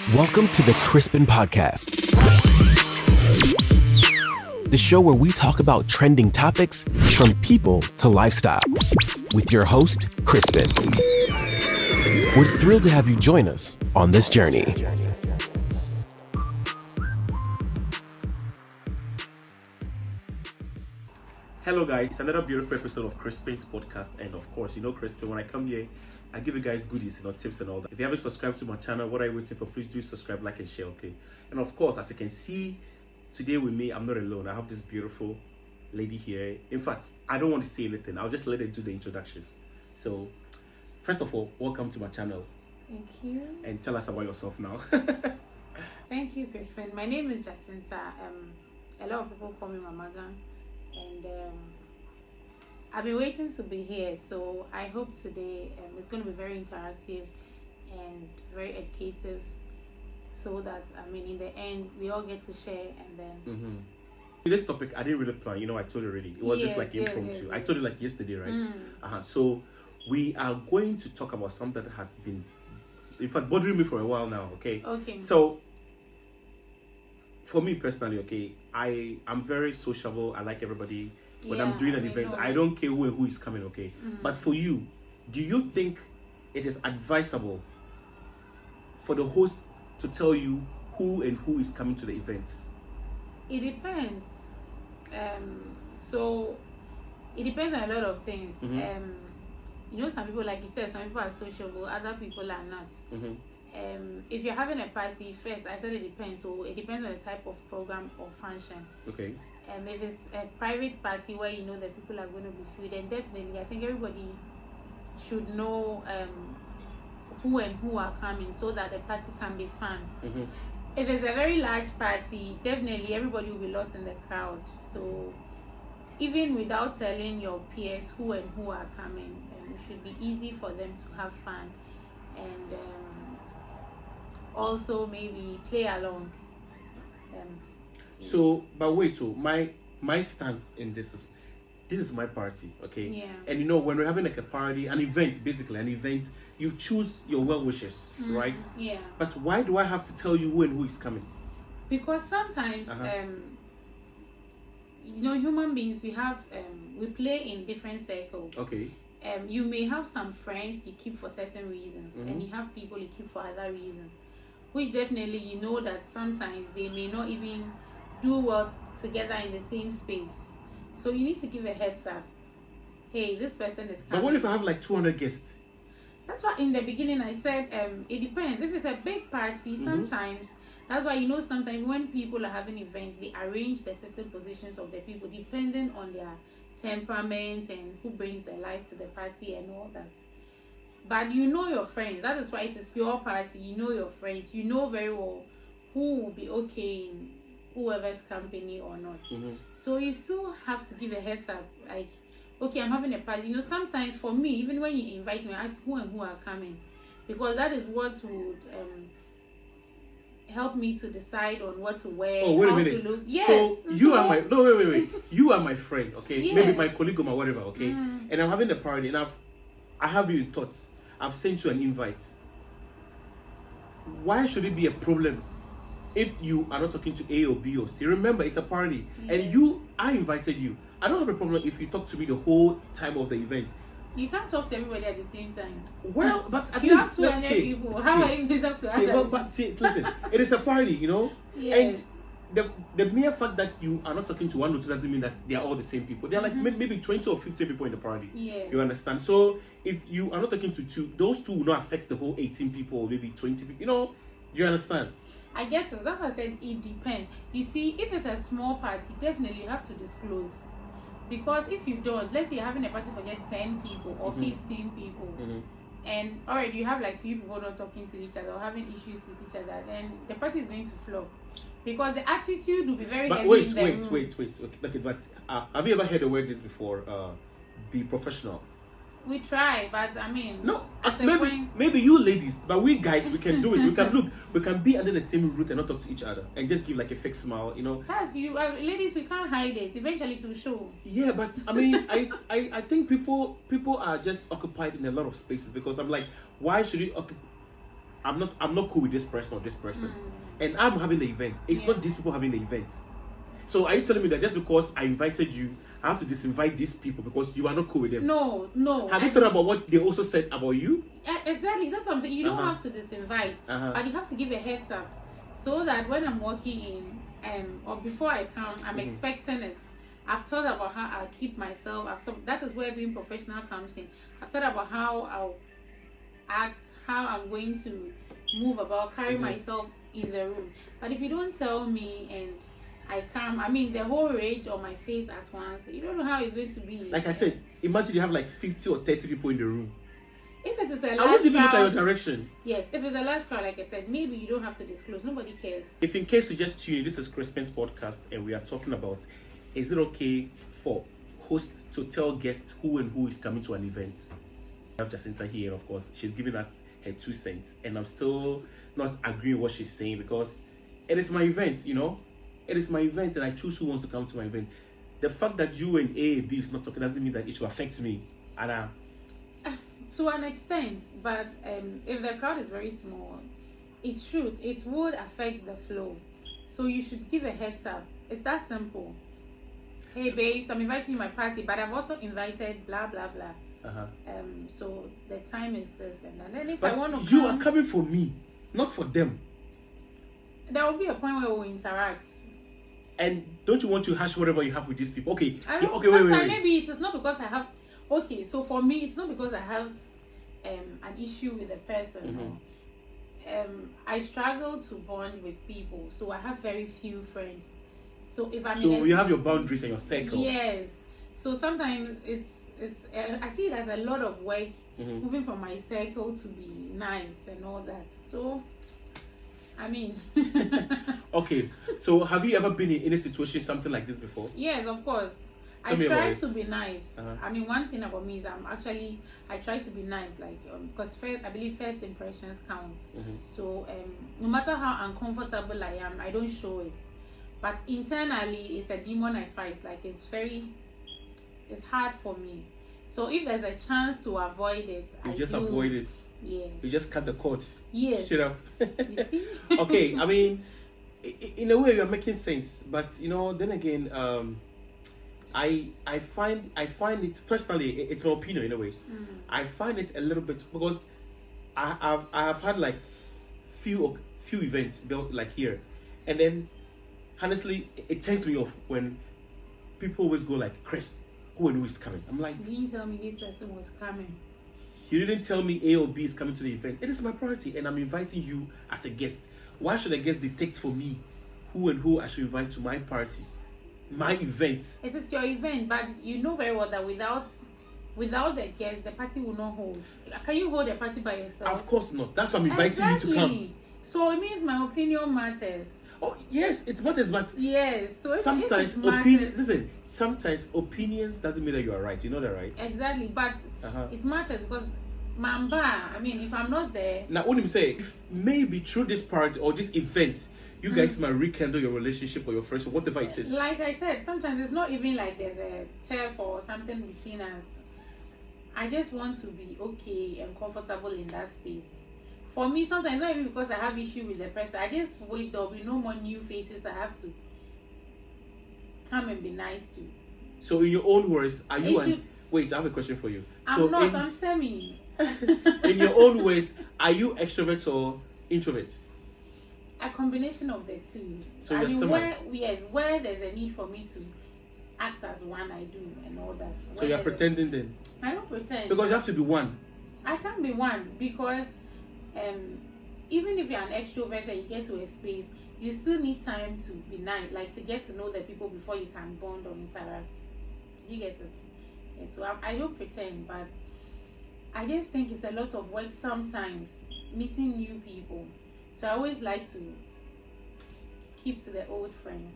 Welcome to the Crispin Podcast, the show where we talk about trending topics from people to lifestyle with your host, Crispin. We're thrilled to have you join us on this journey. Hello guys, it's another beautiful episode of Crispin's podcast, and of course, you know Crispin, when I come here, I give you guys goodies, tips and all that. If you haven't subscribed to my channel, what are you waiting for? Please do subscribe, like and share, okay? And of course, as you can see, today with me, I'm not alone. I have this beautiful lady here. In fact, I don't want to say anything. I'll just let her do the introductions. So, first of all, welcome to my channel. Thank you. And tell us about yourself now. Thank you, Crispin. My name is Jacinta. A lot of people call me Mama Gan. And I've been waiting to be here, so I hope today it's going to be very interactive and very educative, so that in the end we all get to share. And then Today's topic I didn't really plan. I told you already. It was just like impromptu. I told you like yesterday, right? So we are going to talk about something that has been, in fact, bothering me for a while now. Okay. So for me personally, okay, I'm very sociable. I like everybody. When I'm doing an event, I don't care who is coming, okay? But for you, do you think it is advisable for the host to tell you who is coming to the event? It depends. So it depends on a lot of things. Some people, like you said, some people are sociable, other people are not. If you're having a party, first I said it depends. So it depends on the type of program or function. Okay. If it's a private party where you know that people are going to be free, then definitely I think everybody should know who are coming, so that the party can be fun. If it's a very large party, definitely everybody will be lost in the crowd. So even without telling your peers who are coming, it should be easy for them to have fun, and also maybe play along. So, but wait, my stance in this is my party, okay? Yeah. And when we're having like a party, an event, you choose your well wishers, right? Yeah. But why do I have to tell you who is coming? Because sometimes, human beings, we play in different circles. Okay. You may have some friends you keep for certain reasons, and you have people you keep for other reasons, which definitely that sometimes they may not even do well together in the same space. So you need to give a heads up. Hey, this person is coming. But what if I have like 200 guests? That's why in the beginning I said it depends. If it's a big party, sometimes that's why sometimes when people are having events, they arrange the certain positions of the people depending on their temperament and who brings their life to the party and all that. But your friends. That is why it is your party. Your friends. You know very well who will be okay in whoever's company or not. So you still have to give a heads up. Like, okay, I'm having a party. Sometimes for me, even when you invite me, I ask who are coming, because that is what would help me to decide on what to wear. Oh, wait a how minute. To look. Yes. So you are my wait. You are my friend, okay? Yes. Maybe my colleague or whatever, okay? And I'm having a party, and I have you in thoughts. I've sent you an invite. Why should it be a problem if you are not talking to A or B or C? Remember, it's a party, and I invited you. I don't have a problem if you talk to me the whole time of the event. You can't talk to everybody at the same time. Well, but at you least have 200 people. How are you going to talk to others? But listen, it is a party, Yes. And the mere fact that you are not talking to one or two doesn't mean that they are all the same people. They are like maybe 20 or 50 people in the party. Yes. You understand? So if you are not talking to two, those two will not affect the whole 18 people or maybe 20 people. You understand? I get it. That's why I said it depends. You see, if it's a small party, definitely you have to disclose. Because if you don't, let's say you're having a party for just 10 people or 15 people, and already you have like few people not talking to each other or having issues with each other, then the party is going to flop. Because the attitude will be very heavy. Wait. in the room. Okay, but have you ever heard the word this before? Be professional. We try, but No, at a point, maybe you ladies, but we guys, we can do it. We can be under the same roof and not talk to each other and just give like a fake smile, That's you, ladies. We can't hide it. Eventually, it will show. Yeah, but I think people are just occupied in a lot of spaces, because I'm like, why should you occupy? I'm not cool with this person or this person, and I'm having the event. It's not these people having the event. So are you telling me that just because I invited you, I have to disinvite these people because you are not cool with them? No. Have you thought about what they also said about you? Exactly, that's what I'm saying. You don't have to disinvite, but you have to give a heads up so that when I'm walking in, or before I come, I'm expecting it. I've thought about how I'll keep myself. That is where being professional comes in. I've thought about how I'll act, how I'm going to move about, carry myself in the room. But if you don't tell me and I come, I mean, the whole rage on my face at once, you don't know how it's going to be. Like I said, imagine you have like 50 or 30 people in the room. If it is a large I won't even crowd, look at your direction. Yes, if it's a large crowd, like I said, maybe you don't have to disclose. Nobody cares. If in case you just tune in, this is Crispin's podcast, and we are talking about, is it okay for hosts to tell guests who and who is coming to an event? I have Jacinta here, of course. She's giving us her 2 cents, and I'm still not agreeing with what she's saying because it is my event, you know? It is my event, and I choose who wants to come to my event. The fact that you and A, B is not talking doesn't mean that it should affect me. And to an extent, but if the crowd is very small, it would affect the flow. So you should give a heads up. It's that simple. Hey babes, I'm inviting you to my party, but I've also invited blah blah blah. So the time is this, and then if I want to you are coming for me, not for them. There will be a point where we'll interact. And don't you want to hash whatever you have with these people? Okay. Okay, wait. Maybe it is not because I have. Okay, so for me, it's not because I have an issue with a person. I struggle to bond with people, so I have very few friends. So if I'm you have your boundaries and your circle. Yes. So sometimes it's I see it as a lot of work moving from my circle to be nice and all that. So I mean. Okay, so have you ever been in a situation something like this before? Yes, of course. I try to be nice. I mean, one thing about me is I try to be nice, like because I believe first impressions count. So no matter how uncomfortable I am, I don't show it. But internally, it's a demon I fight. Like it's hard for me. So if there's a chance to avoid it, you just avoid it. Yes. You just cut the cord. Yes. Straight up. You see? Okay, I mean, in a way, you're making sense. But you know, then again, I find it personally. It's my opinion, in a way. I find it a little bit because I have had like few events built like here, and then honestly, it turns me off when people always go like, Chris, who and who is coming? I'm like, you didn't tell me this person was coming. You didn't tell me A or B is coming to the event. It is my priority, and I'm inviting you as a guest. Why should a guest dictate for me who and who I should invite to my party, my event? It is your event, but you know very well that without the guest, the party will not hold. Can you hold a party by yourself? Of course not. That's why I'm inviting you to come. So it means my opinion matters. Oh yes, it matters, but yes. So sometimes sometimes opinions doesn't mean that you are right. You know that, right? Exactly, but it matters because Mamba. I mean, if I'm not there. Now, what do you say? If maybe through this party or this event, you guys might rekindle your relationship or your friendship, whatever it is. Like I said, sometimes it's not even like there's a turf or something between us. I just want to be okay and comfortable in that space. For me, sometimes not even because I have issue with the person. I just wish there will be no more new faces I have to come and be nice to. So, in your own words, are you? Wait, I have a question for you. I'm semi. In your own ways, are you extrovert or introvert? A combination of the two. So I mean, where there's a need for me to act as one, I do, and all that. So you're pretending then? I don't pretend. Because you have to be one. I can't be one because even if you're an extrovert and you get to a space, you still need time to be nice, like to get to know the people before you can bond or interact. You get it? Yeah, so I don't pretend, but I just think it's a lot of work sometimes meeting new people. So I always like to keep to the old friends.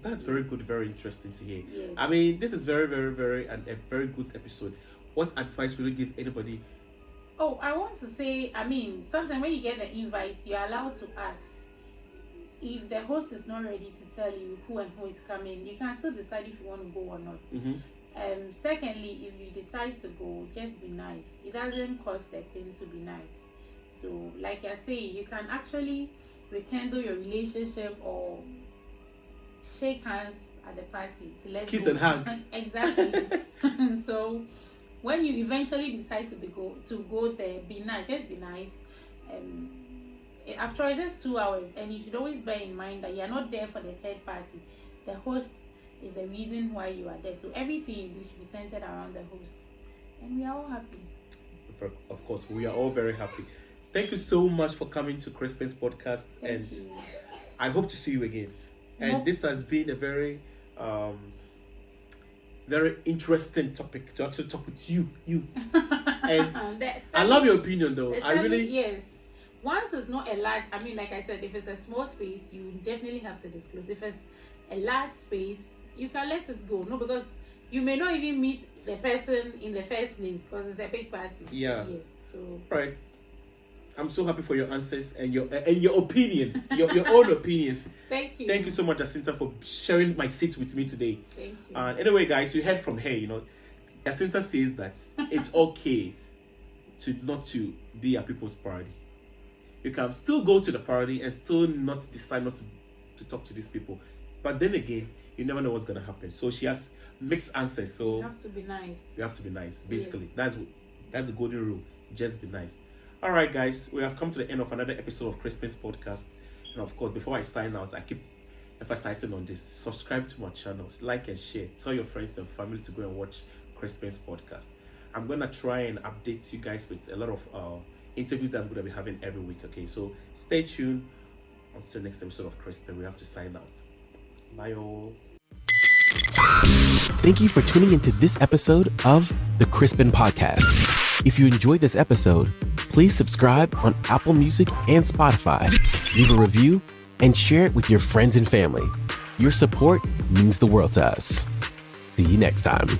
That's very good, very interesting to hear. Yes. I mean, this is very, very, very, and a very good episode. What advice will you give anybody? Oh, I want to say, I mean, sometimes when you get the invites, you're allowed to ask. If the host is not ready to tell you who and who is coming, you can still decide if you want to go or not. Secondly, if you decide to go, just be nice. It doesn't cost a thing to be nice. So, like you're saying, you can actually rekindle your relationship or shake hands at the party to let kiss go. and hug. Exactly. So, when you eventually decide to go there, be nice. Just be nice. After all, just 2 hours, and you should always bear in mind that you are not there for the third party. The host is the reason why you are there. So everything you do should be centered around the host, and we are all happy. Of course, we are all very happy. Thank you so much for coming to Crispin's podcast, Thank you. I hope to see you again. And this has been a very very interesting topic to actually talk with you. And I love your opinion though. Yes. Once it's not a large, I mean, like I said, if it's a small space, you definitely have to disclose. If it's a large space, you can let it go. No, because you may not even meet the person in the first place because it's a big party. Yeah. Yes. So. Right. I'm so happy for your answers and your opinions, your own opinions. Thank you. Thank you so much, Jacinta, for sharing my seat with me today. Thank you. Anyway, guys, you heard from her. Jacinta says that it's okay not to be at people's party. You can still go to the party and still not decide not to talk to these people. But then again, you never know what's gonna happen. So she has mixed answers. So you have to be nice. You have to be nice. Basically, yes. That's the golden rule. Just be nice. All right, guys, we have come to the end of another episode of Crispin's podcast. And of course, before I sign out, I keep emphasizing on this: subscribe to my channels, like and share. Tell your friends and family to go and watch Crispin's podcast. I'm gonna try and update you guys with a lot of interviews that I'm gonna be having every week. Okay, so stay tuned until the next episode of Crispin. We have to sign out. Bye all. Thank you for tuning into this episode of the Crispin Podcast. If you enjoyed this episode, please subscribe on Apple Music and Spotify, leave a review, and share it with your friends and family. Your support means the world to us. See you next time.